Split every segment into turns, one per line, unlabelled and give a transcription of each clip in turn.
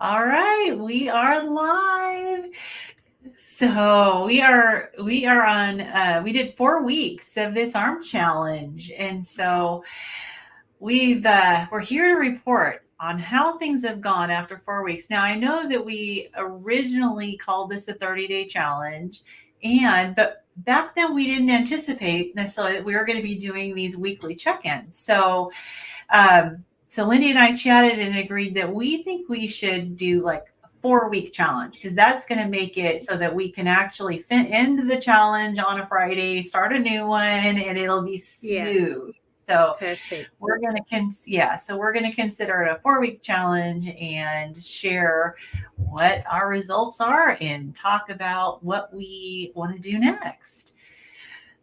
All right, we are live. So we are on we did 4 weeks of this arm challenge. And so we're here to report on how things have gone after 4 weeks. Now I know that we originally called this a 30-day challenge, but back then we didn't anticipate necessarily that we were going to be doing these weekly check-ins. So Lindy and I chatted and agreed that we think we should do like a 4 week challenge, because that's going to make it so that we can actually fit into the challenge on a Friday, start a new one, and it'll be
Yeah,
smooth. So
perfect.
we're going to consider it a 4 week challenge and share what our results are and talk about what we want to do next.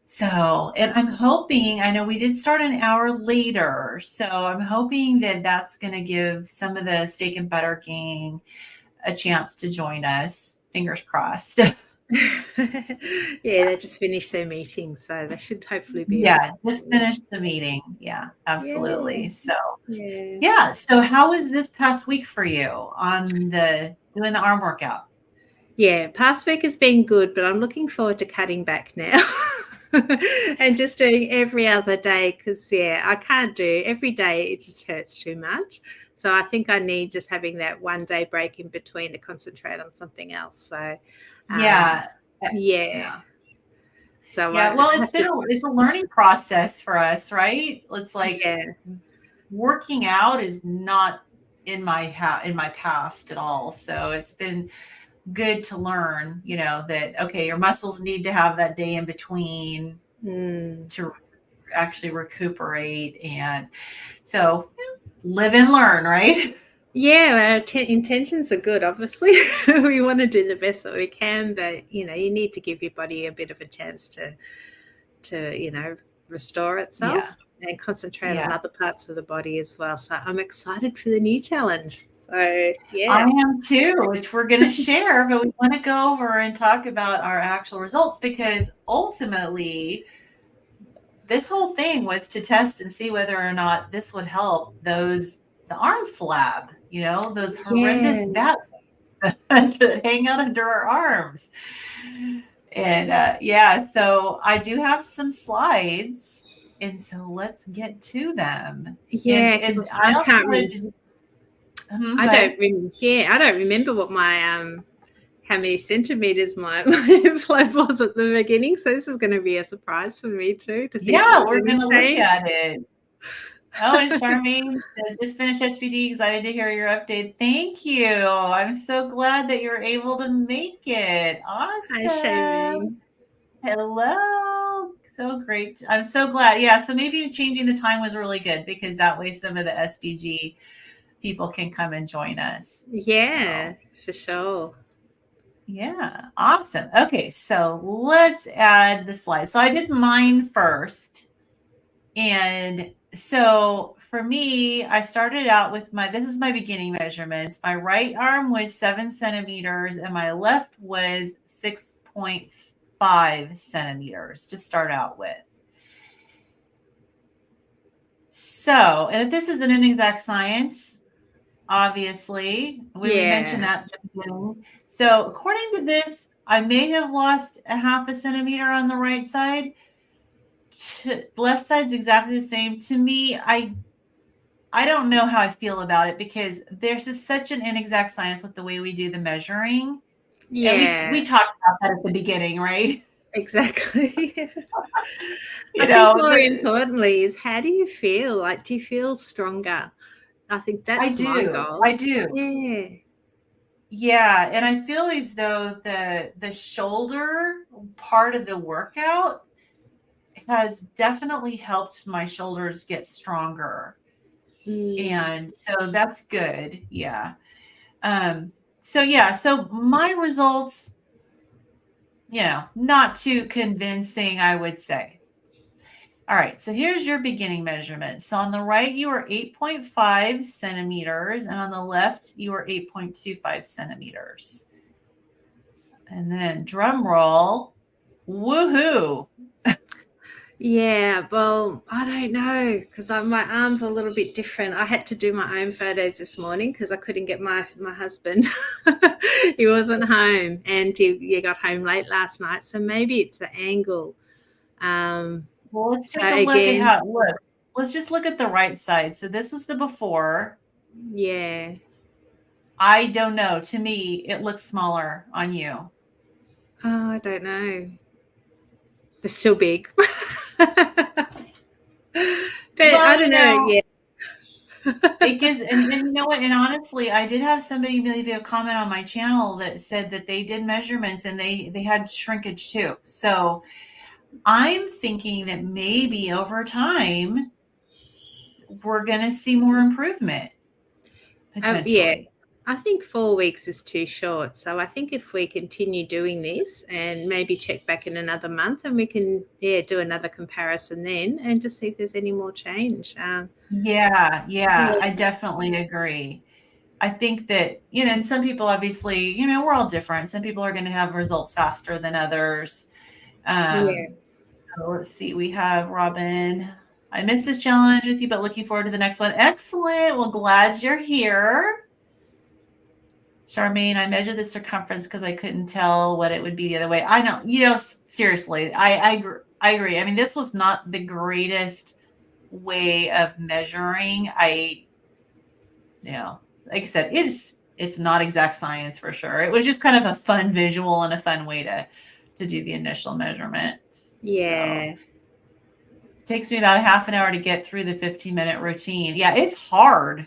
So, and I'm hoping, I know we did start an hour later, so I'm hoping that that's going to give some of the steak and butter gang a chance to join us. Fingers crossed.
Yeah, they just finished their meeting, so they should hopefully be
Yeah,
around
just
soon.
finished the meeting. Yeah,
Yeah,
absolutely. So,
yeah.
yeah. So, how was this past week for you on the doing the arm workout?
Yeah, past week has been good, but I'm looking forward to cutting back now. And just doing every other day because, yeah, I can't do every day. It just hurts too much. So I think I need just having that 1 day break in between to concentrate on something else. So, um,
Yeah.
yeah.
Yeah.
So
Yeah.
I
Well,
have to,
it's a learning process for us, right? It's like
yeah.
working out is not in my past at all. So it's been good to learn, that okay, your muscles need to have that day in between
Mm.
to actually recuperate. And so live and learn, right?
Yeah, our intentions are good. Obviously, we want to do the best that we can, but you need to give your body a bit of a chance to restore
Yeah.
itself and concentrate on
Yeah.
other parts of the body as well. So I'm excited for the new challenge. So
I
yeah,
am too, which we're going to share, but we want to go over and talk about our actual results, because ultimately this whole thing was to test and see whether or not this would help the arm flab, those horrendous
yeah,
bat that hang out under our arms. And yeah, so I do have some slides, and so let's get to them. And
yeah.
and
Because
I
I
also
can't
wanted
remember.
to, go ahead.
Yeah, I don't remember what my how many centimeters my flow was at the beginning. So this is going to be a surprise for me too to see if
Yeah,
there's
we're
any
gonna look
change.
at it. Oh, and Charmaine says, just finished HPD. Excited to hear your update. Thank you. I'm so glad that you're able to make it.
Hi, Shameen.
Awesome. Hello. So great. I'm so glad. Yeah. So maybe changing the time was really good, because that way some of the SBG people can come and join us. So,
Yeah, for sure.
yeah. Awesome. Okay. So let's add the slides. So I did mine first. And so for me, I started out with this is my beginning measurements. My right arm was 7 centimeters and my left was 6.5 centimeters to start out with. So, and if this isn't an exact science, obviously, we mentioned
Yeah.
that at the beginning. So according to this, I may have lost a half a centimeter on the right side. Left side's exactly the same. To me, I don't know how I feel about it, because there's just such an inexact science with the way we do the measuring. And we
Yeah,
talked about that at the beginning, right?
exactly. I
You
think
know,
more importantly is how do you feel? Like, do you feel stronger? I think
I
that's my
do.
goal.
I do.
Yeah.
Yeah, and I feel as though the shoulder part of the workout has definitely helped my shoulders get stronger.
Mm.
And so that's good. Yeah. Um so yeah, so my results, not too convincing, I would say. All right, so here's your beginning measurement. So on the right, you are 8.5 centimeters, and on the left, you are 8.25 centimeters. And then drum roll, woohoo.
Yeah, well, I don't know because my arm's a little bit different. I had to do my own photos this morning because I couldn't get my husband. He wasn't home, and he got home late last night. So maybe it's the angle.
Well, let's
So
take a look at
again,
how it looks. Let's just look at the right side. So this is the before.
yeah.
I don't know. To me, it looks smaller on you.
Oh, I don't know. They're still big, but I
Well,
don't know. Yeah.
it gives, and you know what? And honestly, I did have somebody leave a comment on my channel that said that they did measurements and they had shrinkage too. So I'm thinking that maybe over time we're going to see more improvement
Yeah.
potentially.
I think 4 weeks is too short. So I think if we continue doing this and maybe check back in another month and we can, do another comparison then and just see if there's any more change.
Yeah, I
Yeah.
definitely agree. I think that, and some people obviously, we're all different. Some people are going to have results faster than others.
Yeah.
So let's see. We have Robin. I missed this challenge with you, but looking forward to the next one. Excellent. Well, glad you're here. Charmaine, I measured the circumference because I couldn't tell what it would be the other way. I know, seriously, I agree. I mean, this was not the greatest way of measuring. Like I said, it's not exact science for sure. It was just kind of a fun visual and a fun way to do the initial measurements. So
Yeah.
it takes me about a half an hour to get through the 15-minute routine. Yeah, it's hard.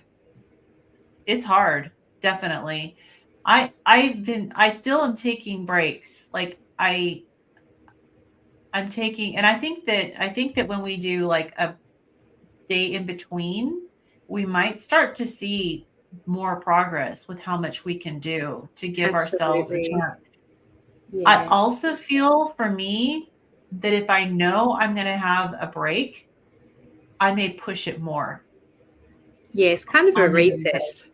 It's hard, definitely. I still am taking breaks. Like I'm taking, and I think that when we do like a day in between, we might start to see more progress with how much we can do to give ourselves a
Absolutely.
chance. I
Yeah.
also feel for me that if I know I'm going to have a break, I may push it more
Yeah. It's kind of a
on the day.
reset.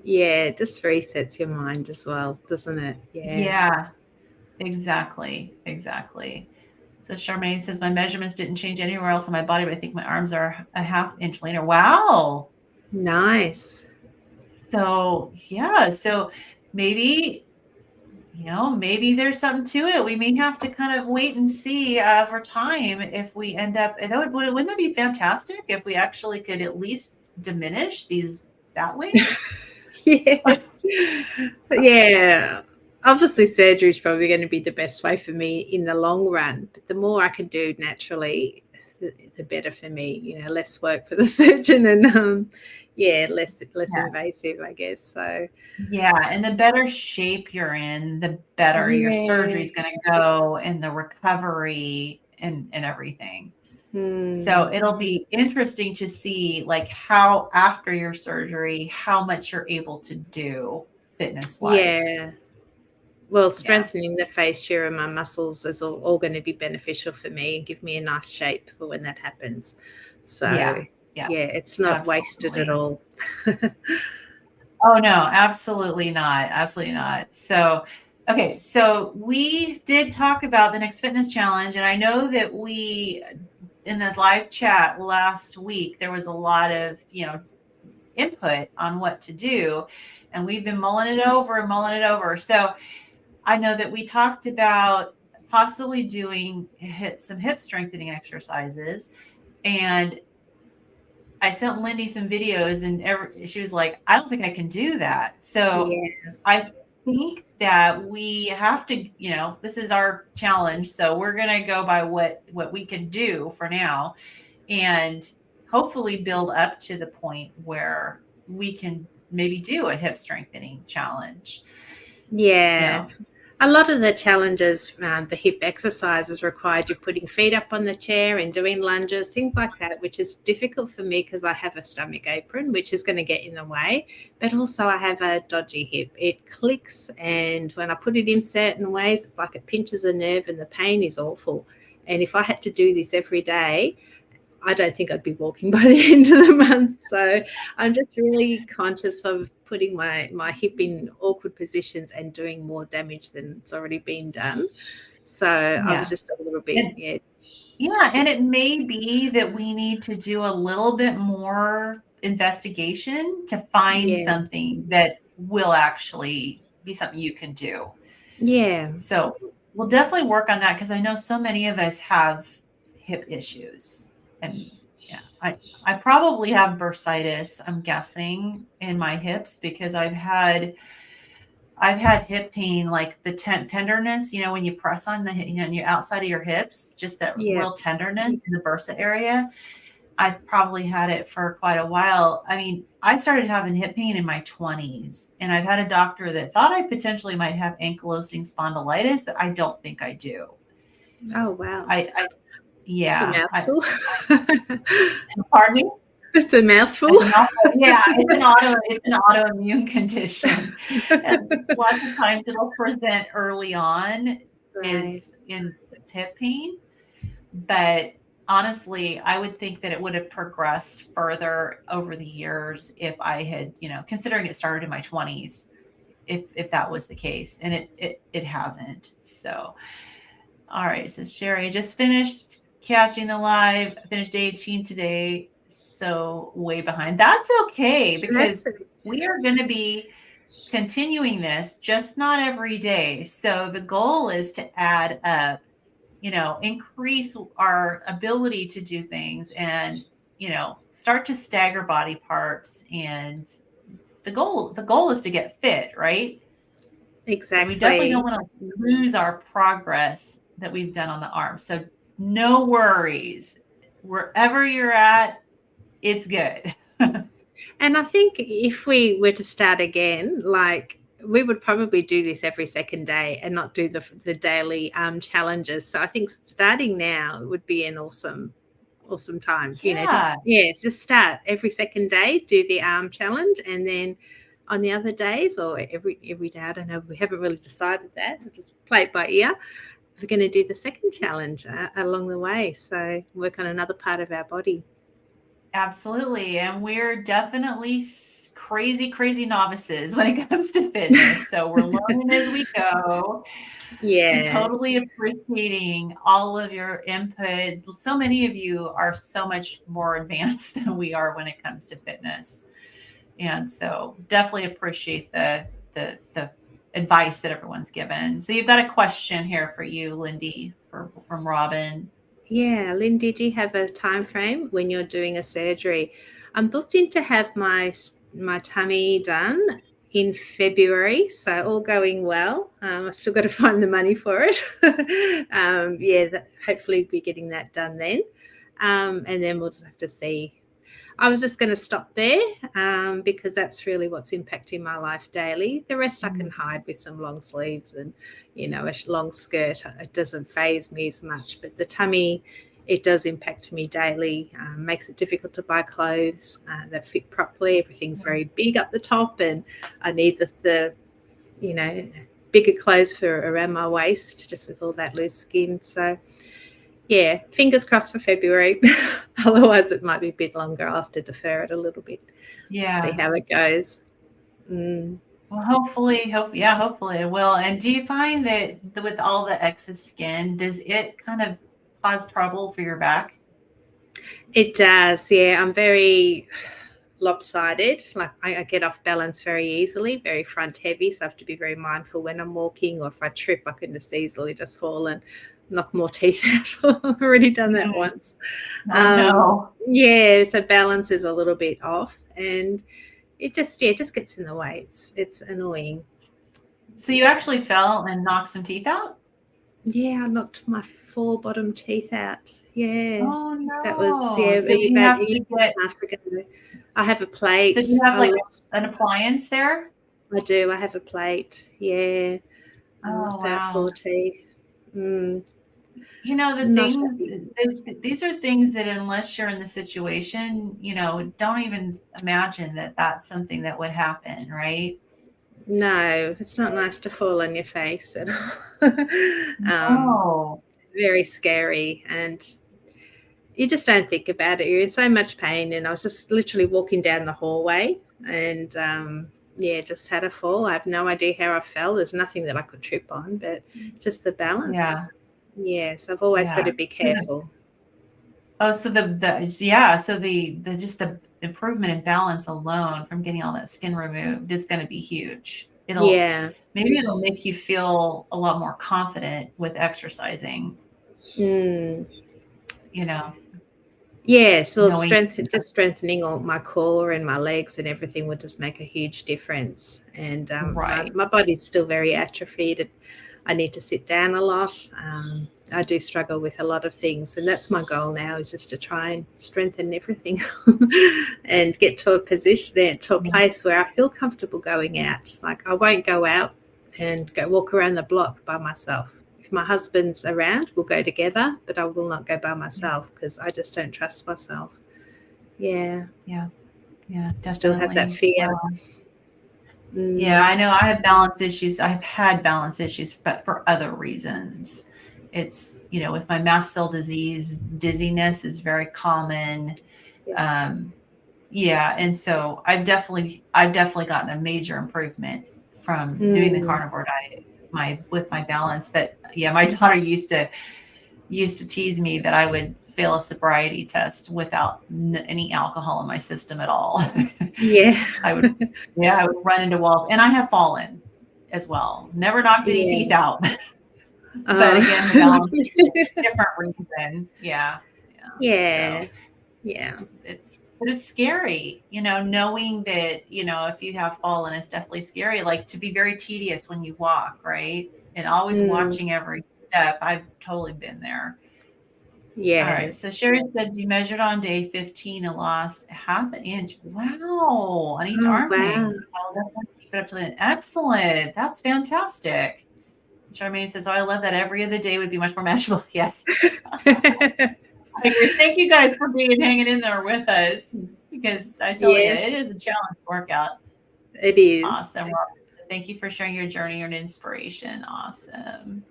Yeah. It just resets your mind as well, doesn't it? Yeah.
Yeah, exactly. Exactly. So Charmaine says, my measurements didn't change anywhere else on my body, but I think my arms are a half inch leaner. Wow.
Nice.
So, yeah. So maybe, maybe there's something to it. We may have to kind of wait and see over time if we end up, and wouldn't that be fantastic if we actually could at least diminish these bat wings?
Yeah. Yeah. Obviously, surgery is probably going to be the best way for me in the long run. But the more I can do naturally, the better for me. Less work for the surgeon and less
Yeah.
invasive, I guess. So
Yeah. And the better shape you're in, the better your surgery
yeah.
is going to go and the recovery and everything. So
Hmm.
it'll be interesting to see like how after your surgery, how much you're able to do fitness wise.
Yeah. Well,
Yeah.
strengthening the fascia and my muscles is all going to be beneficial for me and give me a nice shape for when that happens.
Yeah.
So,
Yeah.
yeah, it's not wasted at
Absolutely.
all.
Oh no, absolutely not. Absolutely not. So, okay. So we did talk about the next fitness challenge. And I know that in the live chat last week, there was a lot of, input on what to do. And we've been mulling it over and mulling it over. So I know that we talked about possibly doing some hip strengthening exercises. And I sent Lindy some videos and she was like, I don't think I can do that. So
Yeah.
I think that we have to, this is our challenge. So we're going to go by what we can do for now and hopefully build up to the point where we can maybe do a hip strengthening challenge. You
Yeah.
know,
A lot of the challenges, the hip exercises required you putting feet up on the chair and doing lunges, things like that, which is difficult for me because I have a stomach apron, which is going to get in the way. But also, I have a dodgy hip. It clicks, and when I put it in certain ways, it's like it pinches a nerve, and the pain is awful. And if I had to do this every day, I don't think I'd be walking by the end of the month. So I'm just really conscious of putting my hip in awkward positions and doing more damage than it's already been done. So I was
yeah.
just a little bit,
And
yeah.
Yeah, and it may be that we need to do a little bit more investigation to find
Yeah.
something that will actually be something you can do.
Yeah.
So we'll definitely work on that because I know so many of us have hip issues. And yeah, I probably have bursitis, I'm guessing, in my hips because I've had hip pain, like the tenderness, when you press on on your outside of your hips, just that
Yeah.
real tenderness in the bursa area. I probably had it for quite a while. I mean, I started having hip pain in my 20s, and I've had a doctor that thought I potentially might have ankylosing spondylitis, but I don't think I do.
Oh, wow.
I
It's a
yeah,
mouthful.
pardon me?
It's a mouthful.
It's an auto, yeah, it's an autoimmune condition. And lots of times it'll present early on
Right.
is in its hip pain, but honestly, I would think that it would have progressed further over the years if I had, considering it started in my 20s, if that was the case, and it hasn't. So, all right, so Sherry, I just finished catching the live. I finished day 18 today, so way behind. That's okay
That's
because we are going to be continuing this, just not every day. So the goal is to add up, increase our ability to do things and, start to stagger body parts. And the goal is to get fit, right? So we definitely don't
exactly.
want to lose our progress that we've done on the arm. So no worries. Wherever you're at, it's good.
And I think if we were to start again, like we would probably do this every second day and not do the daily challenges. So I think starting now would be an awesome time.
Yeah,
Just start every second day, do the arm challenge, and then on the other days or every day, I don't know. We haven't really decided that. We'll just play it by ear. We're going to do the second challenge along the way. So work on another part of our body.
absolutely. And we're definitely crazy, crazy novices when it comes to fitness. So we're learning as we go and
Yeah.
totally appreciating all of your input. So many of you are so much more advanced than we are when it comes to fitness. And so definitely appreciate the advice that everyone's given. So you've got a question here for you, Lindy, from Robin.
Yeah, Lynn, did you have a time frame when you're doing a surgery? I'm booked in to have my tummy done in February, so all going well. I still got to find the money for it. Hopefully be getting that done then, and then we'll just have to see. I was just going to stop there because that's really what's impacting my life daily. The rest I can hide with some long sleeves and, a long skirt. It doesn't faze me as much. But the tummy, it does impact me daily, makes it difficult to buy clothes that fit properly. Everything's very big up the top and I need the bigger clothes for around my waist just with all that loose skin. So, yeah, fingers crossed for February. Otherwise, it might be a bit longer. I'll have to defer it a little bit. See
Yeah.
how it goes. Mm.
Well, hopefully it will. And do you find that with all the excess skin, does it kind of cause trouble for your back?
It does. Yeah, I'm very lopsided. Like I get off balance very easily, very front heavy. So I have to be very mindful when I'm walking, or if I trip, I can just easily just fall and knock more teeth out. I've already done that once.
Oh no.
Yeah, so balance is a little bit off, and it just gets in the way. It's annoying.
So you actually fell and knocked some teeth out?
Yeah, I knocked my 4 bottom teeth out. Yeah,
Oh
that was
no. So do you
about
have
a year
to
and
get
a half ago. I have a
so do you
plate.
have like an appliance there?
I do. I have a plate. Yeah, I
Oh
knocked out 4
wow.
teeth. Mm,
The
not
things,
happy.
these are things that unless you're in the situation, don't even imagine that that's something that would happen, right?
No, it's not nice to fall on your face at all. um,
Oh,
very scary, and you just don't think about it. You're in so much pain, and I was just literally walking down the hallway, and just had a fall. I have no idea how I fell. There's nothing that I could trip on, but just the balance.
yeah,
Yes, I've always got
yeah.
to be
So
careful.
Oh, so the just the improvement in balance alone from getting all that skin removed is going to be huge.
Yeah.
Maybe it'll make you feel a lot more confident with exercising,
Mm.
you know,
Yeah, so
knowing.
just strengthening all my core and my legs and everything would just make a huge difference. And
Right.
my body's still very atrophied. I need to sit down a lot. I do struggle with a lot of things, and that's my goal now is just to try and strengthen everything and get to a position, to a place where I feel comfortable going out. Like I won't go out and go walk around the block by myself. If my husband's around, we'll go together, but I will not go by myself because I just don't trust myself. Yeah,
Yeah. Yeah,
still have that
definitely.
fear.
So, yeah,
Mm,
I know I have balance issues. I've had balance issues, but for other reasons. It's, with my mast cell disease, dizziness is very common.
yeah.
Um, yeah, and so I've definitely gotten a major improvement from doing the
Mm,
carnivore diet with my balance. But yeah, my daughter used to tease me that I would fail a sobriety test without any alcohol in my system at all.
yeah,
I would, yeah, I would run into walls, and I have fallen as well. Never knocked any teeth
yeah.
out, but
Oh,
again, the balance is a different reason. Yeah, yeah. So
yeah, yeah.
but it's scary, knowing that, if you have fallen, it's definitely scary. Like to be very tedious when you walk, right? And always
Mm,
watching every step. I've totally been there. All
yeah.
right. So Sherry said you measured on day 15 and lost half an inch. Wow. On each
Oh,
arm
wow.
wing. I'll definitely keep it up to that. Excellent. That's fantastic. Charmaine says, oh, I love that every other day would be much more manageable. Yes. I agree. Thank you guys for hanging in there with us because I tell you, it
Yes,
is a challenge workout.
it is.
Awesome. Well, thank you for sharing your journey and inspiration. Awesome.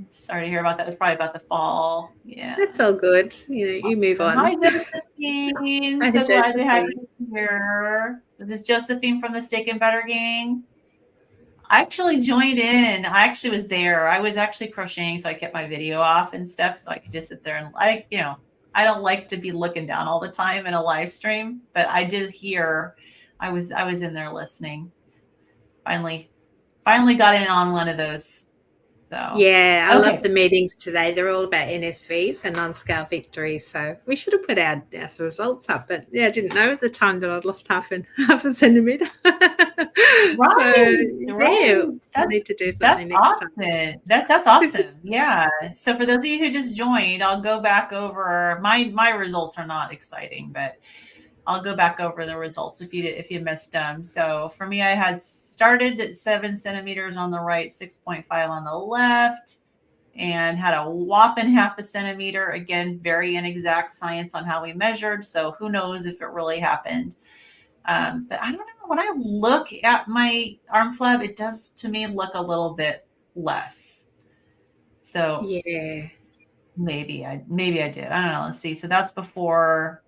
Sorry to hear about that. It's probably about the fall. Yeah.
That's all good. You move
Hi,
on.
Josephine.
Hi,
So glad to have
Josephine.
you here. This is Josephine from the Steak and Butter Gang. I actually joined in. I actually was there. I was actually crocheting, so I kept my video off and stuff, so I could just sit there and I don't like to be looking down all the time in a live stream, but I did hear. I was in there listening. Finally, finally got in on one of those. So
Yeah, I love
okay.
the meetings today. They're all about NSVs and non-scale victories. So we should have put our results up, but yeah, I didn't know at the time that I'd lost half a centimeter. So
Right,
yeah,
right.
I
That's
need to do
that's
something next time.
awesome. That's awesome. Yeah. So for those of you who just joined, I'll go back over my results are not exciting, but I'll go back over the results if you missed them. So for me, I had started at 7 centimeters on the right, 6.5 on the left, and had a whopping half a centimeter. Again, very inexact science on how we measured. So who knows if it really happened. But I don't know. When I look at my arm flab, it does to me look a little bit less. So
Yeah,
maybe I did. I don't know. Let's see. So that's before,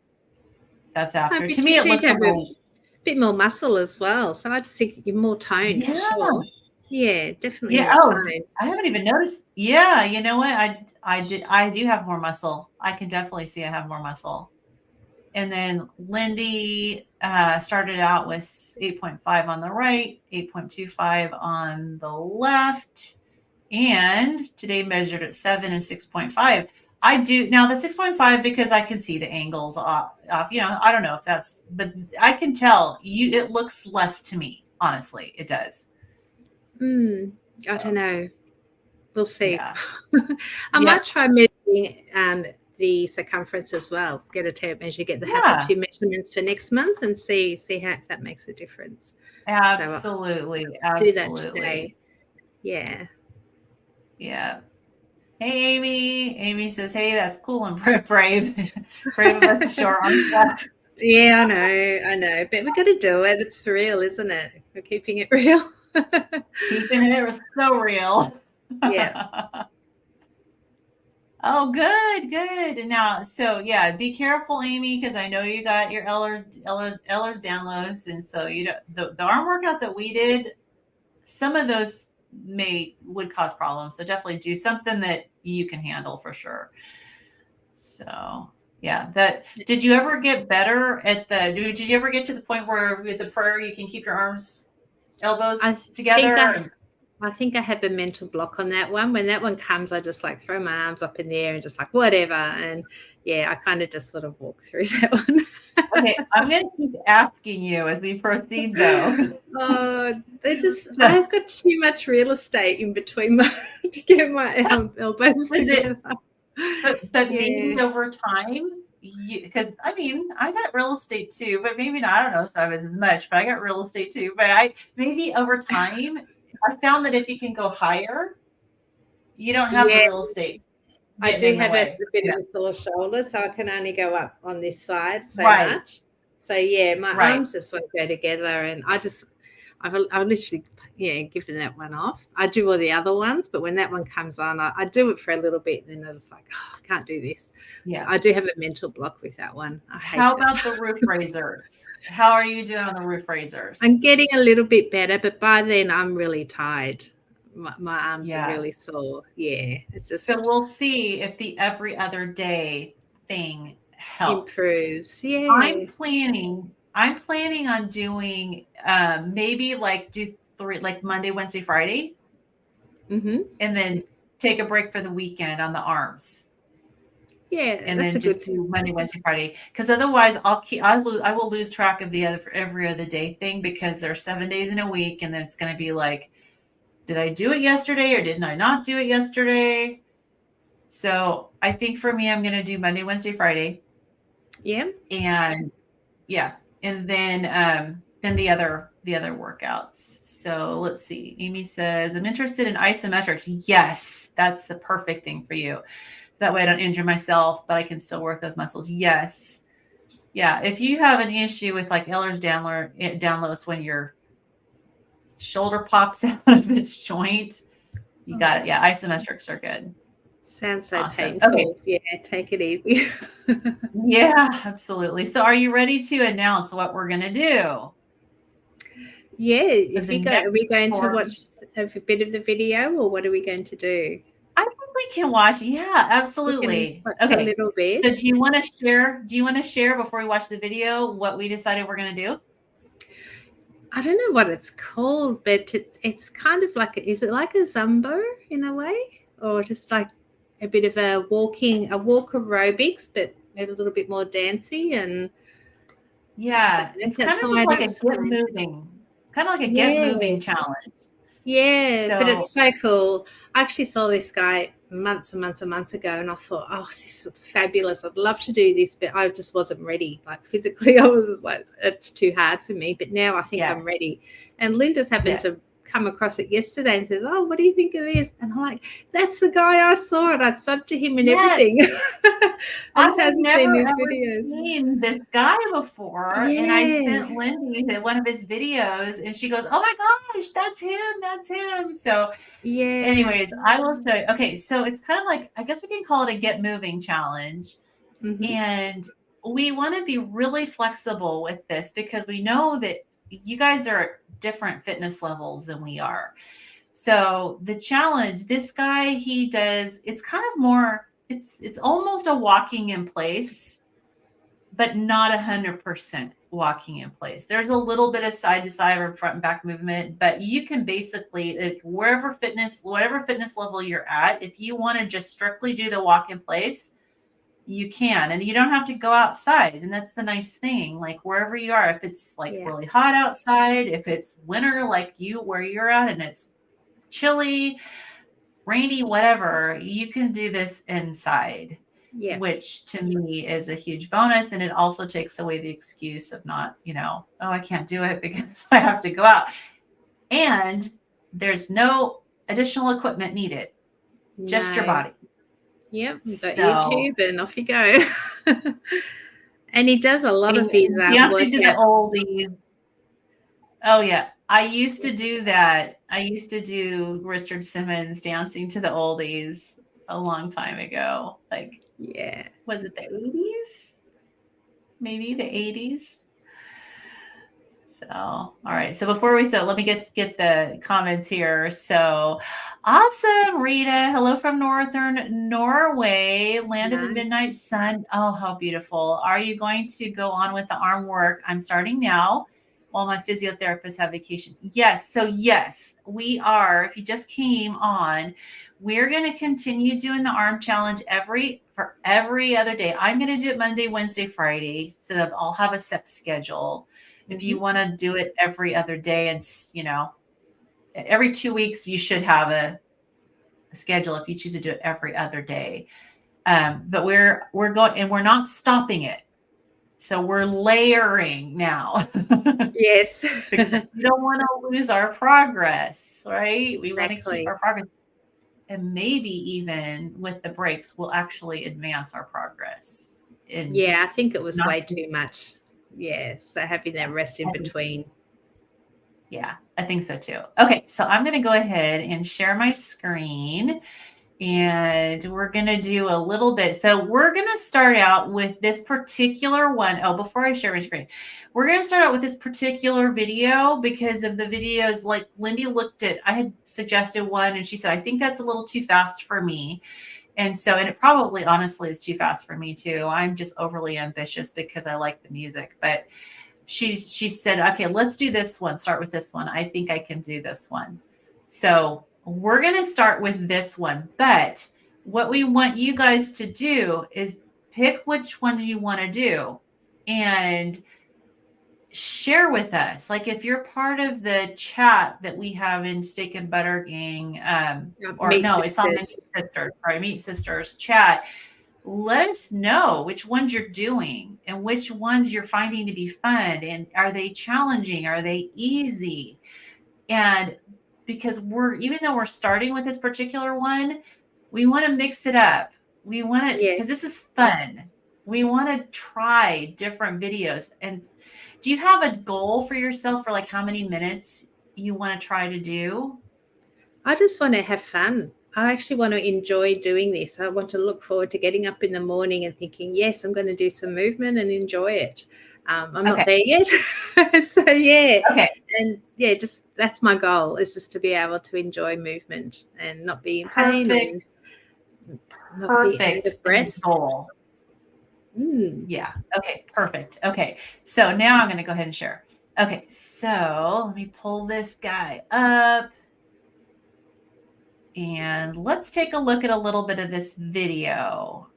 that's after. To
but you
me, it
seem to
looks a
have a
little.
bit more muscle as well. So I just think you're more toned for
Yeah.
sure. Yeah, definitely
Yeah.
more
Oh,
toned.
I haven't even noticed. Yeah. You know what? I do have more muscle. I can definitely see I have more muscle. And then Lindy started out with 8.5 on the right, 8.25 on the left, and today measured at 7 and 6.5. I do now the 6.5 because I can see the angles off. I don't know if that's, but I can tell you it looks less to me. Honestly, it does.
I don't
So
know. We'll see.
yeah,
I
yeah,
might try measuring the circumference as well. Get a tape measure, have the
yeah.
two measurements for next month, and see how if that makes a difference. So I'll
Absolutely,
do that today.
absolutely.
Yeah.
Yeah. Hey, Amy. Amy says, "Hey, that's cool and brave, brave of us to show our arm flap."
Yeah, I know. But we got to do it. It's real, isn't it? We're keeping it real.
Keeping it was so real.
Yeah.
Oh, good, good. And now, so yeah, be careful, Amy, because I know you got your Ehlers downloads, and so the arm workout that we did, some of those would cause problems. So definitely do something that you can handle for sure. So Yeah. Did you ever get better did you ever get to the point where with the prayer you can keep your arms,
I
elbows
think
together?
I think I have a mental block on that one. When that one comes, I just like throw my arms up in the air and just like whatever. And yeah, I kind of just sort of walk through that one.
Okay, I'm going to keep asking you as we proceed, though.
Oh,
So,
I've got too much real estate in between my to get my elbows
was it,
together.
but maybe
Yeah.
over time, because I mean, I got real estate too, but maybe not. I don't know if I was as much, but I got real estate too. But maybe over time, I found that if you can go higher, you don't have the
Yeah,
real estate
I
getting
do
in the
have a
way.
bit of a
Yes.
sore shoulder, so I can only go up on this side so
Right.
much. So yeah, my
Right.
arms just won't go together, and I've literally given that one off. I do all the other ones, but when that one comes on, I do it for a little bit, and then I just like, oh, I can't do this. So
Yeah.
I do have a mental block with that one. I
How
hate it.
about the roof raisers? How are you doing on the roof
I'm
raisers?
getting a little bit better, but by then I'm really tired. My arms are
Yeah.
really sore. Yeah, it's
So
just
we'll see if the every other day thing helps.
improves.
I'm
Yeah.
planning I'm planning on doing maybe like do three like Monday, Wednesday, Friday,
Mm-hmm.
and then take a break for the weekend on the arms.
Yeah,
And
that's a
then
good
just
thing.
do Monday, Wednesday, Friday. Because otherwise I will lose track of the other for every other day thing because there's 7 days in a week and then it's gonna be like, did I do it yesterday or didn't I not do it yesterday? So I think for me, I'm gonna do Monday, Wednesday, Friday.
Yeah.
And yeah, and then the other workouts. So let's see. Amy says, I'm interested in isometrics. Yes, that's the perfect thing for you. So that way I don't injure myself, but I can still work those muscles. Yes. Yeah. If you have an issue with like Ehlers-Danlos when your shoulder pops out of its joint, you
Oh,
got it. Yeah, isometrics are good.
sounds so
Awesome. Okay.
painful. Yeah, take it easy.
Yeah, absolutely. So are you ready to announce what we're going to do
Yeah,
for
if
the
you go, are
next
we going to
4
watch a bit of the video or what are we going to do?
I think we can watch. Yeah,
We can
absolutely.
watch a
Okay.
little bit.
So do you want to share before we watch the video what we decided we're going to do?
I don't know what it's called, but it's kind of like, is it like a Zumbo in a way? Or just like a bit of a walk aerobics, but maybe a little bit more dancey and I don't
Yeah,
know if
it's
that's
kind of
how
just
I'd
like a get
explain.
moving. Kind of like a get
Yeah.
moving challenge.
Yeah, but
So,
it's so cool. I actually saw this guy months and months and months ago, and I thought, oh, this looks fabulous. I'd love to do this, but I just wasn't ready. Like physically, I was just like, it's too hard for me. But now I think I'm
yes.
ready. And Linda's happened
Yes.
to come across it yesterday and says, oh, what do you think of this? And I'm like, that's the guy I saw, and I subbed to him and
Yes.
everything. I
I
just
had
hadn't seen
never
his
ever
videos.
seen this guy before, and I
Yeah,
sent Lindy one of his videos, and she goes, "Oh my gosh, that's him! That's him!" So,
yeah.
anyways, I will show you. Okay, so it's kind of like I guess we can call it a get moving challenge,
Hmm.
and we want to be really flexible with this because we know that you guys are at different fitness levels than we are. So the challenge, this guy, he does, it's kind of more, it's almost a walking in place, but not 100% walking in place. There's a little bit of side to side or front and back movement, but you can basically, whatever fitness level you're at, if you want to just strictly do the walk in place, you can, and you don't have to go outside. And that's the nice thing. Like wherever you are, if it's like
Yeah,
really hot outside, if it's winter, like where you're at, and it's chilly, rainy, whatever, you can do this inside,
yeah,
which to me is a huge bonus. And it also takes away the excuse of not, oh, I can't do it because I have to go out. And there's no additional equipment needed, just your
no.
body.
Yep, you've got
So,
YouTube and off you go. And he does a lot of his
dancing to the
workouts.
oldies. Oh, yeah. I used to do that. I used to do Richard Simmons dancing to the oldies a long time ago. Like,
Yeah.
was it the 80s? Maybe the 80s. So, all right. So before we start, let me get the comments here. So, awesome, Rita. Hello from northern Norway, land of the
Nice.
midnight sun. Oh, how beautiful. Are you going to go on with the arm work? I'm starting now while my physiotherapists have vacation. Yes. So, yes, we are. If you just came on, we're going to continue doing the arm challenge for every other day. I'm going to do it Monday, Wednesday, Friday, so that I'll have a set schedule. If you want to do it every other day, and every 2 weeks, you should have a schedule if you choose to do it every other day. But we're going, and we're not stopping it. So we're layering now.
Yes.
Because we don't want to lose our progress, right? We want to keep
Exactly.
our progress. And maybe even with the breaks, we'll actually advance our progress.
Yeah, I think it was
Not
way too much. Yeah, so having that rest in between.
Yeah, I think so too. Okay, so I'm going to go ahead and share my screen, and we're going to do a little bit. So we're going to start out with this particular one. Oh, before I share my screen, we're going to start out with this particular video because of the videos. Like Lindy I had suggested one, and she said, I think that's a little too fast for me. And it probably honestly is too fast for me too. I'm just overly ambitious because I like the music, but she said, okay, let's do this one. Start with this one. I think I can do this one. So we're going to start with this one. But what we want you guys to do is pick which one you want to do and share with us. Like if you're part of the chat that we have in Steak and Butter Gang, it's on the Meat Sisters chat. Let us know which ones you're doing and which ones you're finding to be fun. And are they challenging? Are they easy? And because even though we're starting with this particular one, we want to mix it up. We want to, because this is fun. We want to try different videos. And do you have a goal for yourself for like how many minutes you want to try to do?
I just want to have fun. I actually want to enjoy doing this. I want to look forward to getting up in the morning and thinking, yes, I'm going to do some movement and enjoy it. I'm not there yet. So, yeah.
Okay.
And, yeah, just that's my goal, is just to be able to enjoy movement and not be in pain and not be out of breath.
Goal. Yeah. Okay. Perfect. Okay. So now I'm going to go ahead and share. Okay. So let me pull this guy up. And let's take a look at a little bit of this video.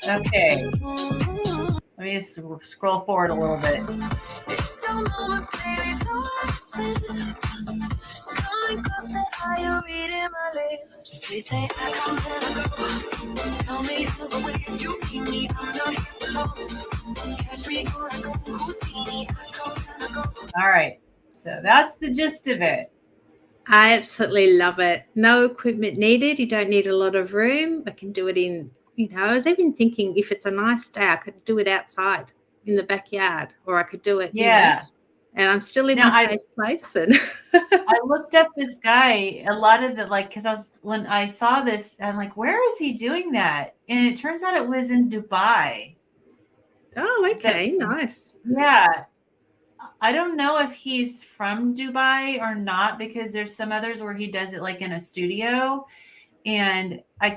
Okay. Let me just scroll forward a little bit. All right. So that's the gist of it.
I absolutely love it. No equipment needed. You don't need a lot of room. I can do it in, I was even thinking if it's a nice day, I could do it outside in the backyard, or I could do it, and I'm still in a safe place. And
I looked up this guy, a lot of the, because when I saw this, I'm like, where is he doing that? And it turns out it was in Dubai.
Oh, okay. Nice.
Yeah. I don't know if he's from Dubai or not, because there's some others where he does it like in a studio. And I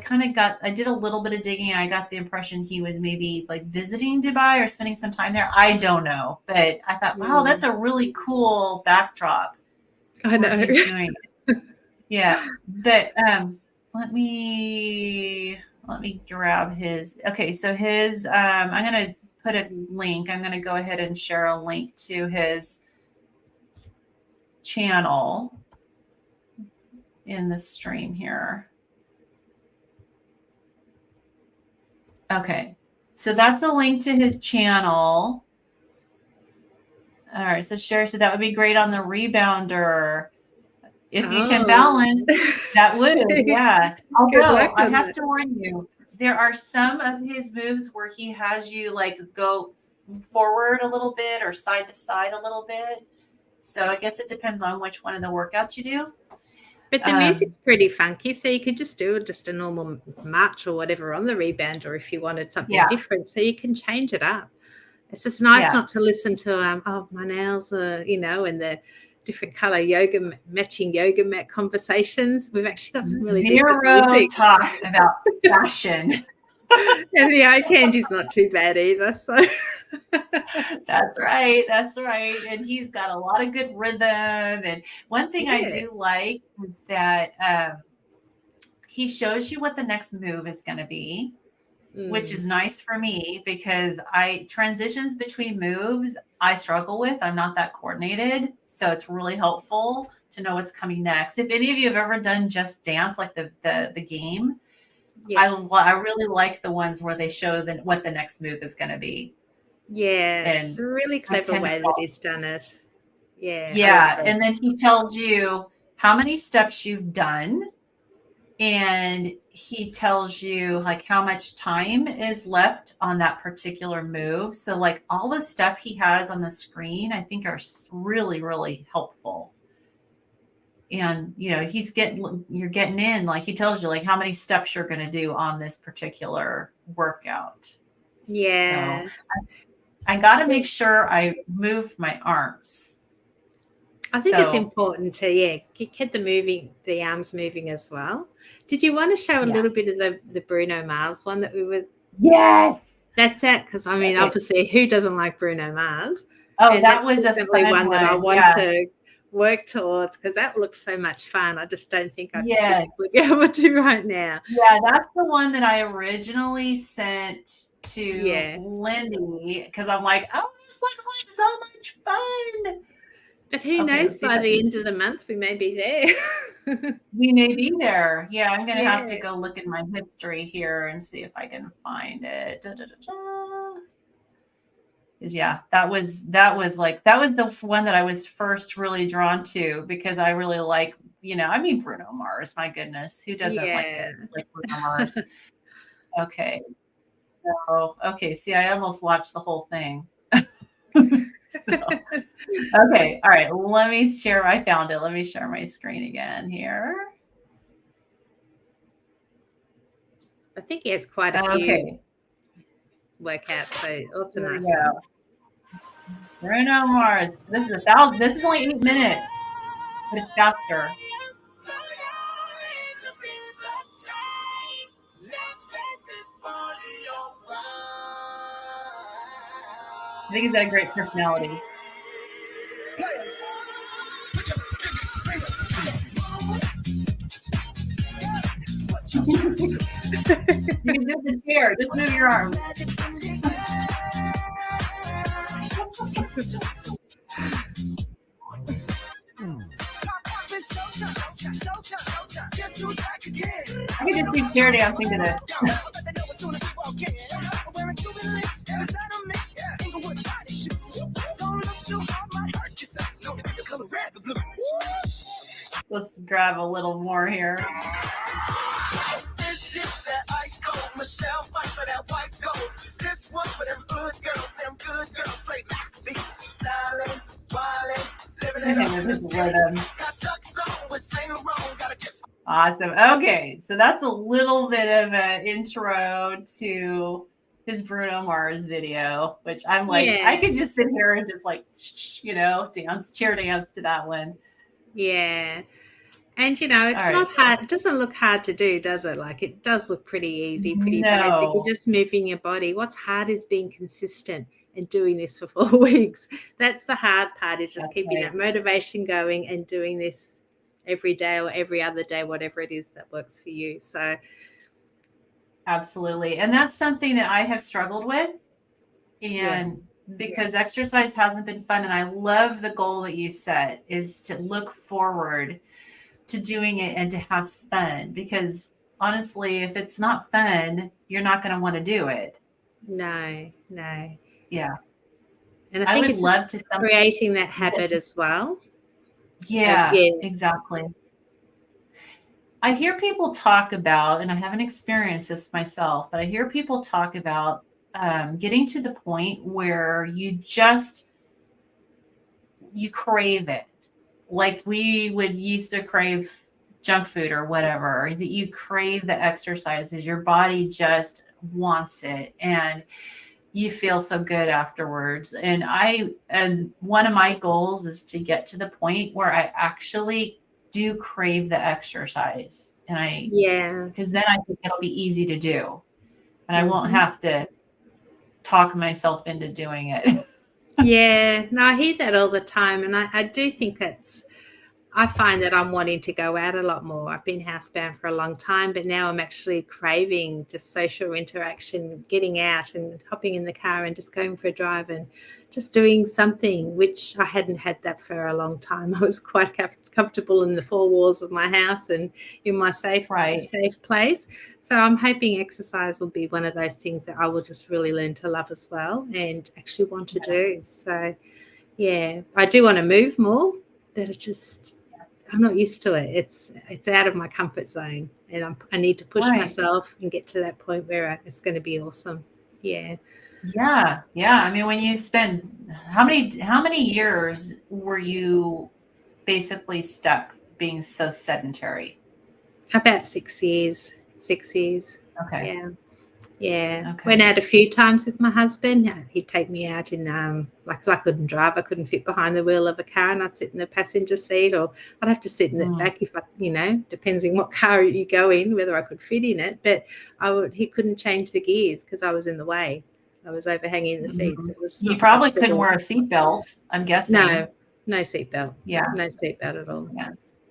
did a little bit of digging. I got the impression he was maybe like visiting Dubai or spending some time there. I don't know, but I thought, wow, that's a really cool backdrop
I
where
know.
he's doing it. Yeah, but let me grab his. Okay, so his. I'm gonna put a link. I'm gonna go ahead and share a link to his channel in the stream here. Okay, so that's a link to his channel. All right, so share. So that would be great on the rebounder. If you can balance, that would, yeah. Although I have to warn you, there are some of his moves where he has you like go forward a little bit or side to side a little bit. So I guess it depends on which one of the workouts you do.
But the music's pretty funky, so you could just do just a normal march or whatever on the rebounder if you wanted something different. So you can change it up. It's just nice not to listen to oh, my nails are, you know, and the different color matching yoga mat conversations. We've actually got some really
zero
music.
Talk about fashion.
And the eye candy's not too bad either. So
that's right. And he's got a lot of good rhythm. And one thing I do like is that he shows you what the next move is going to be, which is nice for me because transitions between moves I struggle with. I'm not that coordinated. So it's really helpful to know what's coming next. If any of you have ever done Just Dance, like the game, I really like the ones where they show what the next move is going to be.
Yeah, it's a really clever way that he's done it. Yeah.
Yeah. And then he tells you how many steps you've done. And he tells you like how much time is left on that particular move. So like all the stuff he has on the screen, I think are really, really helpful. And, you know, you're getting in, like he tells you like how many steps you're going to do on this particular workout.
Yeah.
So I got to make sure I move my arms.
I think it's important to, get the arms moving as well. Did you want to show a little bit of the Bruno Mars one that we were?
Yes.
That's it. Because I mean, obviously, who doesn't like Bruno Mars?
Oh, and that was definitely one
that I want to work towards because that looks so much fun. I just don't think I'd be able to right now.
Yeah, that's the one that I originally sent to Lindy because I'm like, oh, this looks like so much fun.
But who knows, by the end of the month, we may be there.
We may be there. Yeah, I'm going to have to go look in my history here and see if I can find it. Yeah, that was the one that I was first really drawn to because I really like, you know, I mean, Bruno Mars, my goodness, who doesn't like Bruno Mars? Okay. So, see, I almost watched the whole thing. Okay. All right. Let me share. I found it. Let me share my screen again here.
I think he has quite a few workouts. So also nice.
Bruno Mars. This is only 8 minutes, but it's faster. I think he's got a great personality. You can do the chair. Just move your arms. I can just do chair dancing to this. Let's grab a little more here. Awesome. Okay, so that's a little bit of an intro to his Bruno Mars video, which I'm like, I could just sit here and just like, you know, chair dance to that one.
Yeah. And,
All
it's
right.
not hard. It doesn't look hard to do, does it? Like, it does look pretty easy, pretty basic. You're
No.
just moving your body. What's hard is being consistent and doing this for 4 weeks. That's the hard part, is just
That's
keeping
right.
that motivation going and doing this every day or every other day, whatever it is that works for you. So,
Absolutely. And that's something that I have struggled with.
yeah.
And because exercise hasn't been fun, and I love the goal that you set is to look forward to doing it and to have fun. Because honestly, if it's not fun, you're not going to want to do it.
No, no.
Yeah.
And I
I
think
would
it's just
love to
creating that
get
habit
to,
as well. Of,
yeah,
yeah,
exactly. I hear people talk about, and I haven't experienced this myself, but I hear people talk about getting to the point where you crave it. Like we would used to crave junk food or whatever, that you crave the exercises. Your body just wants it. And you feel so good afterwards. And one of my goals is to get to the point where I actually do crave the exercise.
yeah.
Because then I think it'll be easy to do. And I won't
Hmm.
have to talk myself into doing it.
Yeah, no, I hear that all the time, and I do think I find that I'm wanting to go out a lot more. I've been housebound for a long time, but now I'm actually craving just social interaction, getting out and hopping in the car and just going for a drive and just doing something, which I hadn't had that for a long time. I was quite comfortable in the four walls of my house and in my safe
Right.
place. So I'm hoping exercise will be one of those things that I will just really learn to love as well and actually want to do. So yeah, I do want to move more, but I'm not used to it. It's out of my comfort zone, and I need to push
Right.
myself and get to that point where it's going to be awesome. Yeah,
Yeah. Yeah. I mean, when you spend how many years were you basically stuck being so sedentary?
about 6 years. 6 years.
Okay.
Yeah. Yeah, went
Okay.
out a few times with my husband. Yeah, he'd take me out in like 'cause I couldn't drive, I couldn't fit behind the wheel of a car, and I'd sit in the passenger seat, or I'd have to sit in the
Mm.
back if depends on what car you go in, whether I could fit in it. But he couldn't change the gears because I was in the way. I was overhanging the seats.
Mhm.
It was
You
not
probably couldn't
comfortable.
wear a seatbelt, I'm guessing.
No, no seatbelt,
Yeah.
no seatbelt at all.
Yeah.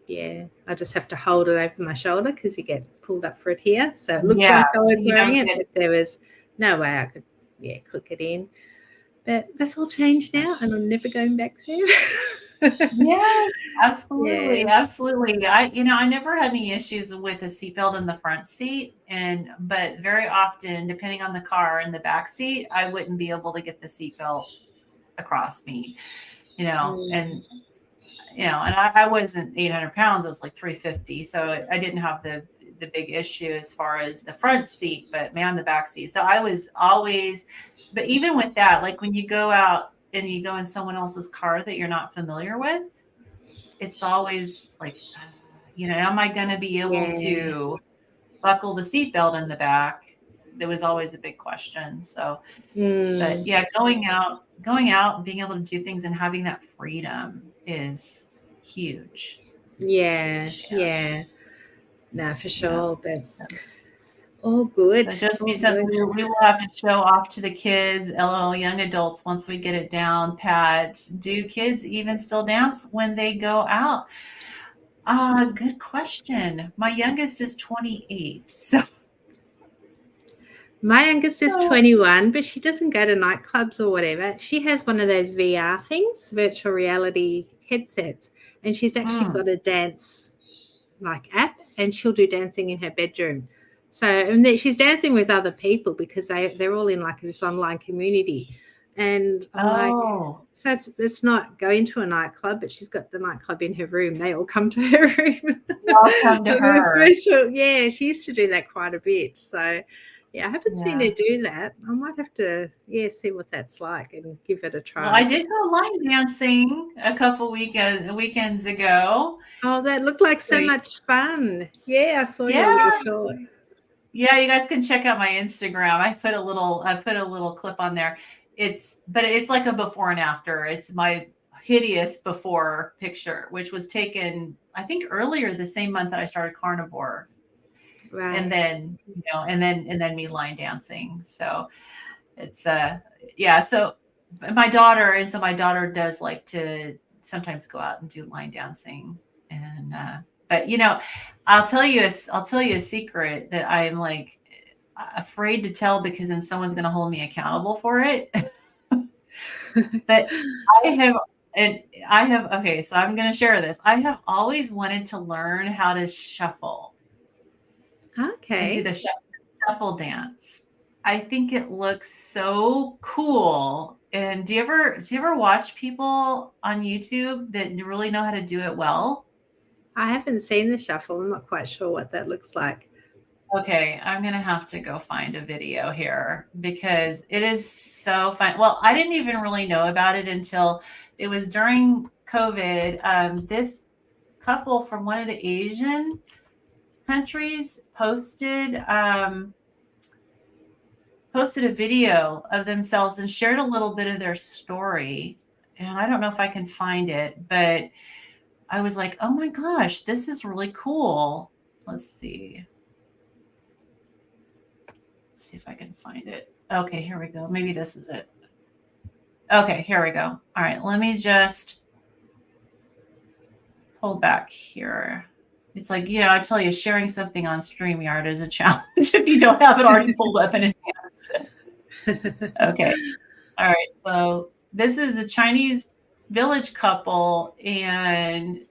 Yeah, I just have to hold it over my shoulder because you get pulled up for it here. So it looked
Yeah.
like I
So
was
you
wearing
don't
it,
get
but there was no way I could, click it in. But that's all changed now, and I'm never going back there.
Yes,
Yeah.
absolutely, absolutely. I never had any issues with a seatbelt in the front seat, but very often, depending on the car in the back seat, I wouldn't be able to get the seatbelt across me,
Mm.
and and I wasn't 800 pounds, I was like 350, so I didn't have the big issue as far as the front seat, but man, the back seat. So I was always, but even with that, like when you go out and you go in someone else's car that you're not familiar with, it's always like, am I going to be able
Yeah.
to buckle the seatbelt in the back? There was always a big question. So, but
Mm.
yeah, going out and being able to do things and having that freedom is huge.
Yeah.
Yeah.
Yeah. No, for
Yeah.
sure. But all good.
So Josephine
All
says
good.
we will have to show off to the kids, LOL, young adults, once we get it down pat. Do kids even still dance when they go out? Good question. My youngest is 28. So,
My youngest is
so
21, but she doesn't go to nightclubs or whatever. She has one of those VR things, virtual reality headsets, and she's actually
mm,
got a dance like app, and she'll do dancing in her bedroom. So, and she's dancing with other people because they're all in like this online community. And I'm like,
oh,
so it's not going to a nightclub, but she's got the nightclub in her room. They all come to her room.
welcome to
It was
her.
special. Yeah, she used to do that quite a bit. So yeah, I haven't seen her
Yeah.
do that. I might have to, see what that's like and give it a
Well, I
try.
did go line dancing a couple weekends ago.
Oh, that looked like
So
so much fun. Yeah, I saw your
yeah,
little short.
yeah, you guys can check out my Instagram. I put a little clip on there. But it's like a before and after. It's my hideous before picture, which was taken, I think, earlier the same month that I started carnivore.
Right.
And then, and then me line dancing. So it's yeah. So my daughter does like to sometimes go out and do line dancing. And but I'll tell you a secret that I'm like afraid to tell, because then someone's going to hold me accountable for it. But I have, okay, so I'm going to share this. I have always wanted to learn how to shuffle and do
Okay.
the shuffle dance. I think it looks so cool. And do you ever watch people on YouTube that really know how to do it well?
I haven't seen the shuffle. I'm not quite sure what that looks like.
Okay, I'm gonna have to go find a video here because it is so fun. Well, I didn't even really know about it until it was during COVID. This couple from one of the Asian countries posted a video of themselves and shared a little bit of their story. And I don't know if I can find it, but I was like, oh my gosh, this is really cool. Let's see. Let's see if I can find it. Okay, here we go. Maybe this is it. Okay, here we go. All right, let me just pull back here. It's like, I tell you, sharing something on StreamYard is a challenge if you don't have it already pulled up in advance. Okay. All right. So this is a Chinese village couple and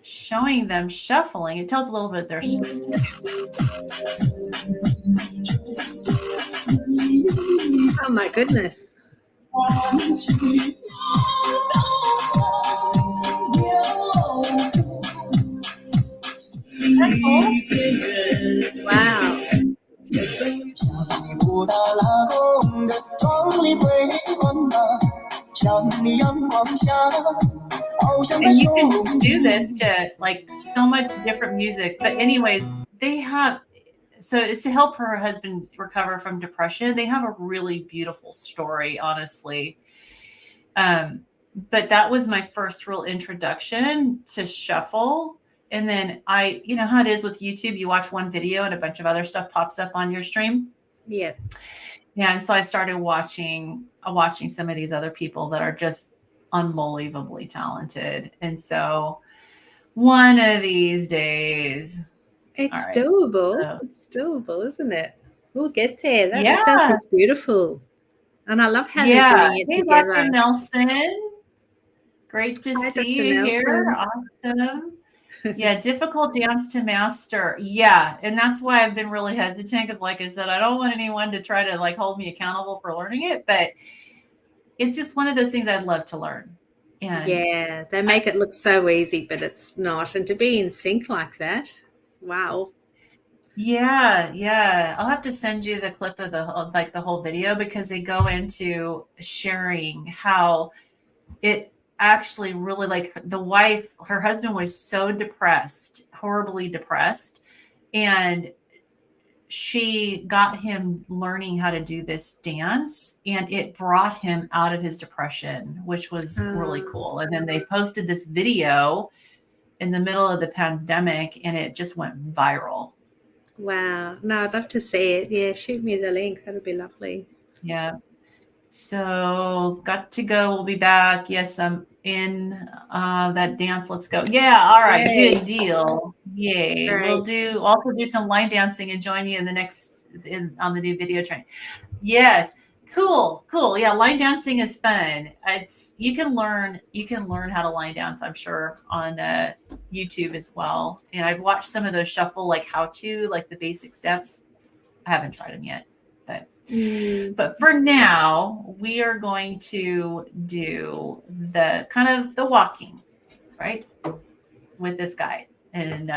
showing them shuffling. It tells a little bit of their story.
Oh my goodness. Wow.
And you can do this to like so much different music. But anyways, so it's to help her husband recover from depression. They have a really beautiful story, honestly. But that was my first real introduction to shuffle. And then you know how it is with YouTube, you watch one video and a bunch of other stuff pops up on your stream.
Yeah.
Yeah. And so I started watching some of these other people that are just unbelievably talented. And so one of these days,
It's
right,
doable.
so,
It's doable, isn't it? We'll get there. That does
yeah.
look beautiful. And I love how they're
Yeah.
doing it
Hey,
together.
Dr. Nelson. Great to
Hi,
see
Dr.
you
Nelson.
here. Awesome. Yeah, difficult dance to master. Yeah, and that's why I've been really hesitant because, like I said, I don't want anyone to try to like hold me accountable for learning it, but it's just one of those things I'd love to learn. And
Yeah, they make it look so easy, but it's not. And to be in sync like that, wow.
yeah, I'll have to send you the clip of the whole video because they go into sharing how it actually really, like, her husband was so depressed, horribly depressed, and she got him learning how to do this dance and it brought him out of his depression, which was really cool. And then they posted this video in the middle of the pandemic and it just went viral.
Wow. No, I'd love to see it. Yeah, shoot me the link. That would be lovely.
Yeah. So got to go. We'll be back. Yes, I'm in that dance. Let's go. Yeah. All right.
Yay.
Good deal. Yay.
Great.
We'll also do some line dancing and join you in on the new video training. Yes. Cool. Yeah. Line dancing is fun. You can learn how to line dance, I'm sure, on YouTube as well. And I've watched some of those shuffle, like the basic steps. I haven't tried them yet, but for now, we are going to do the kind of the walking, right, with this guy. And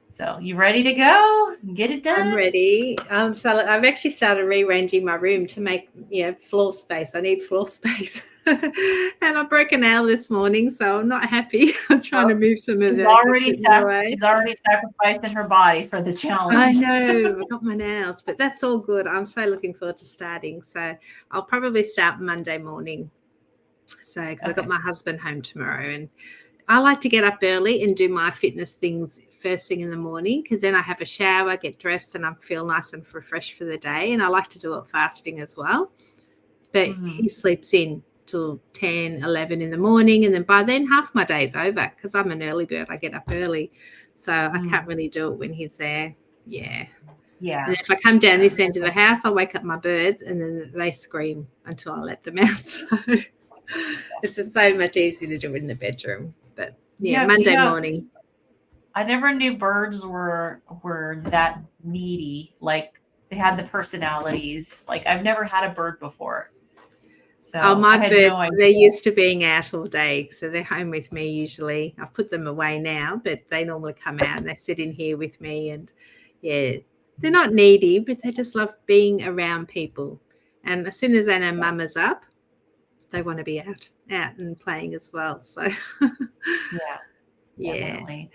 so you ready to go? Get it done?
I'm ready. So I've actually started rearranging my room to make floor space. I need floor space. And I broke a nail this morning, so I'm not happy. I'm trying to move some of that.
She's already sacrificed her body for the challenge.
I know. I got my nails, but that's all good. I'm so looking forward to starting. So I'll probably start Monday morning. So, because I got
Okay.
my husband home tomorrow, and I like to get up early and do my fitness things first thing in the morning, because then I have a shower, get dressed, and I feel nice and refreshed for the day. And I like to do it fasting as well. But
Mm-hmm.
he sleeps in till 10, 11 in the morning, and then by then half my day's over because I'm an early bird. I get up early, so I can't really do it when he's there. Yeah. And
Yeah.
if I come down
Yeah.
this end of the house, I'll wake up my birds, and then they scream until I let them out. So it's just so much easier to do it in the bedroom. But yeah, Monday morning.
I never knew birds were that needy. Like they had the personalities. Like I've never had a bird before.
Oh,
So
my
I had no
birds,
idea.
they're used to being out all day, so they're home with me usually. I've put them away now, but they normally come out and they sit in here with me. And yeah, they're not needy, but they just love being around people. And as soon as they know mama's up, they want to be out and playing as well. So
Yeah,
yeah.
definitely.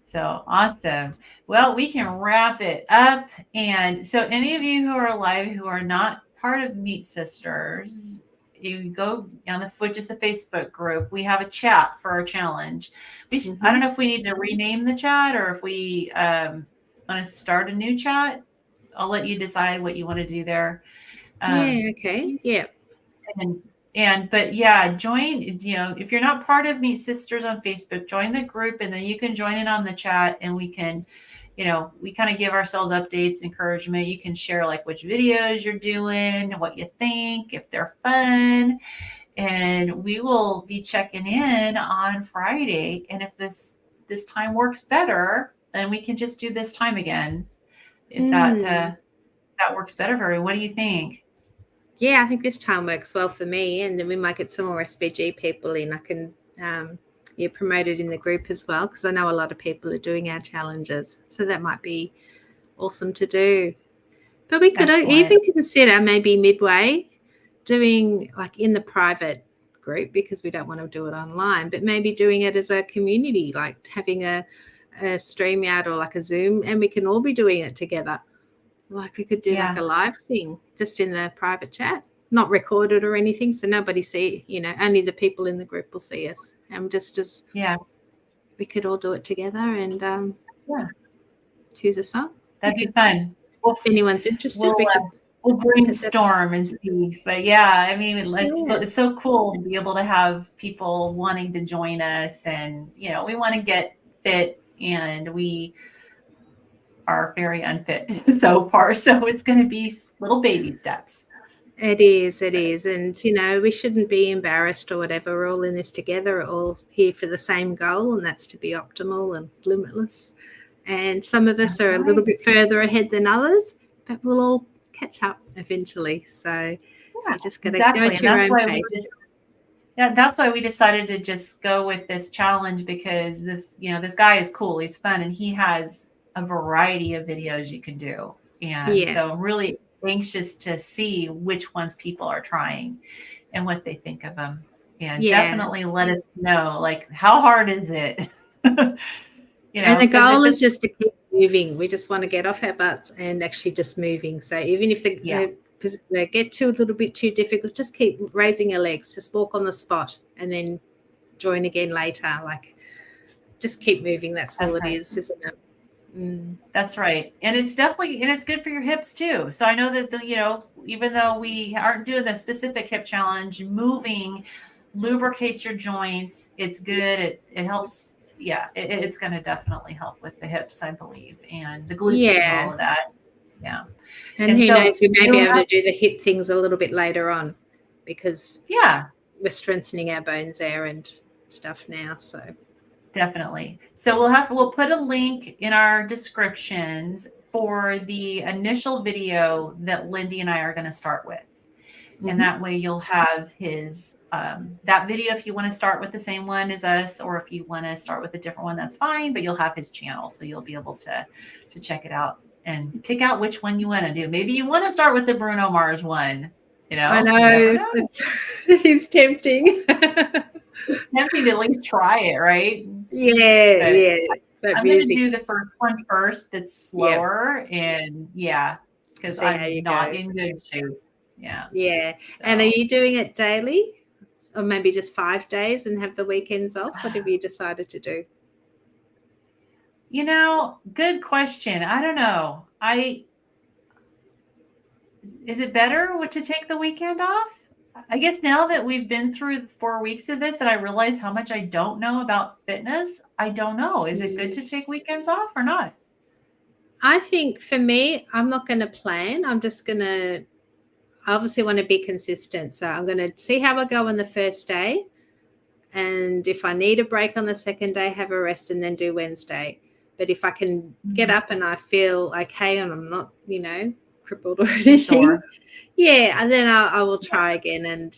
So awesome. Well, we can wrap it up. And so any of you who are alive who are not part of Meat Sisters, you go on just the Facebook group. We have a chat for our challenge. I don't know if we need to rename the chat or if we want to start a new chat. I'll let you decide what you want to do there.
Yeah, okay. Yeah.
But yeah, join, if you're not part of Meet Sisters on Facebook, join the group and then you can join in on the chat and we can, we kind of give ourselves updates, encouragement. You can share like which videos you're doing, what you think, if they're fun. And we will be checking in on Friday. And if this time works better, then we can just do this time again. If that works better for you. What do you think?
Yeah, I think this time works well for me, and then we might get some more SBG people in. I can promote it in the group as well, because I know a lot of people are doing our challenges, so that might be awesome to do. But we could even consider maybe midway doing like in the private group, because we don't want to do it online, but maybe doing it as a community, like having a StreamYard or like a Zoom, and we can all be doing it together. Like we could do like a live thing just in the private chat, not recorded or anything, so nobody see, only the people in the group will see us. And just as we could all do it together and choose a song.
That'd be fun.
If anyone's interested,
we'll brainstorm and see. But yeah, I mean, it's so cool to be able to have people wanting to join us, and we want to get fit, and we are very unfit so far. So it's going to be little baby steps.
It is. And, we shouldn't be embarrassed or whatever. We're all in this together. We're all here for the same goal, and that's to be optimal and limitless. And some of us are a little bit further ahead than others, but we'll all catch up eventually. So you just got to go at your own pace.
That's why we decided to just go with this challenge, because this guy is cool. He's fun, and he has a variety of videos you can do. And so I'm really anxious to see which ones people are trying and what they think of them. And definitely let us know, like, how hard is it?
And the goal is just to keep moving. We just want to get off our butts and actually just moving. So even if they get a little bit too difficult, just keep raising your legs, just walk on the spot and then join again later. Like, just keep moving. That's all it is, isn't it?
That's right. And it's good for your hips too. So I know that even though we aren't doing the specific hip challenge, moving lubricates your joints. It's good. It helps. Yeah, it's going to definitely help with the hips, I believe, and the glutes and all of that. Yeah.
And who knows, we may be able to do the hip things a little bit later on, because we're strengthening our bones there and stuff now. So
definitely. So we'll put a link in our descriptions for the initial video that Lindy and I are going to start with. And that way you'll have his that video if you want to start with the same one as us, or if you want to start with a different one, that's fine, but you'll have his channel, so you'll be able to check it out and pick out which one you want to do. Maybe you want to start with the Bruno Mars one.
I know. It is tempting.
It's tempting to at least try it, right?
Yeah.
I'm going to do the first one first. That's slower, and because I'm not in good shape. Yeah.
So. And are you doing it daily? or maybe just 5 days and have the weekends off? What have you decided to do?
Good question. I don't know. Is it better to take the weekend off? I guess now that we've been through 4 weeks of this, that I realize how much I don't know about fitness. I don't know. Is it good to take weekends off or not?
I think for me, I'm not going to plan. I'm just going to, I obviously want to be consistent. So I'm going to see how I go on the first day. And if I need a break on the second day, have a rest and then do Wednesday. But if I can get up and I feel okay and I'm not, crippled or anything,
Sore.
yeah, and then I will try again. And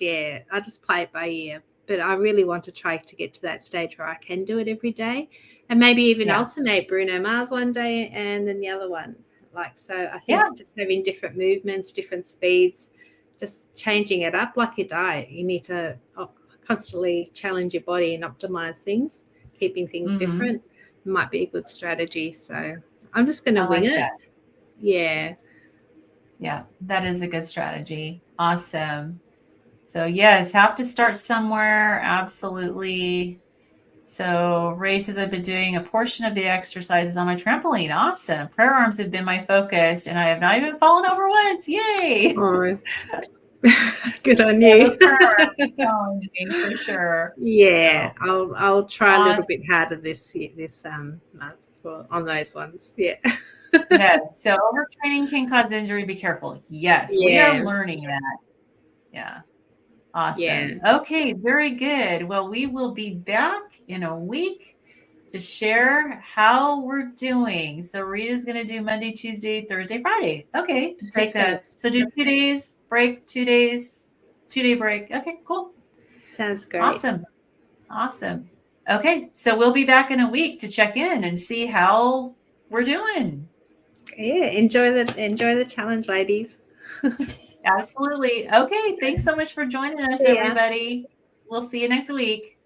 I just play it by ear. But I really want to try to get to that stage where I can do it every day, and maybe even alternate Bruno Mars one day and then the other one. So I think just having different movements, different speeds, just changing it up like your diet. You need to constantly challenge your body and optimize things, keeping things different might be a good strategy. So I'm just going to wing it.
That. Yeah, that is a good strategy. Awesome. So yes, have to start somewhere. Absolutely. So Ray says, I've been doing a portion of the exercises on my trampoline. Awesome. Prayer arms have been my focus and I have not even fallen over once. Yay.
Oh, good on you.
Challenging for sure.
Yeah, so, I'll try a little bit harder this month on those ones. Yeah.
Yes. So overtraining can cause injury. Be careful. Yes, we are learning that. Yeah. Awesome. Yeah. Okay, very good. Well, we will be back in a week to share how we're doing. So Rita's going to do Monday, Tuesday, Thursday, Friday. Okay, take that. So do 2 days, break, 2 days, 2-day break. Okay, cool.
Sounds great.
Awesome. Okay, so we'll be back in a week to check in and see how we're doing.
Yeah, enjoy the challenge, ladies.
Absolutely. Okay, thanks so much for joining us, everybody. We'll see you next week.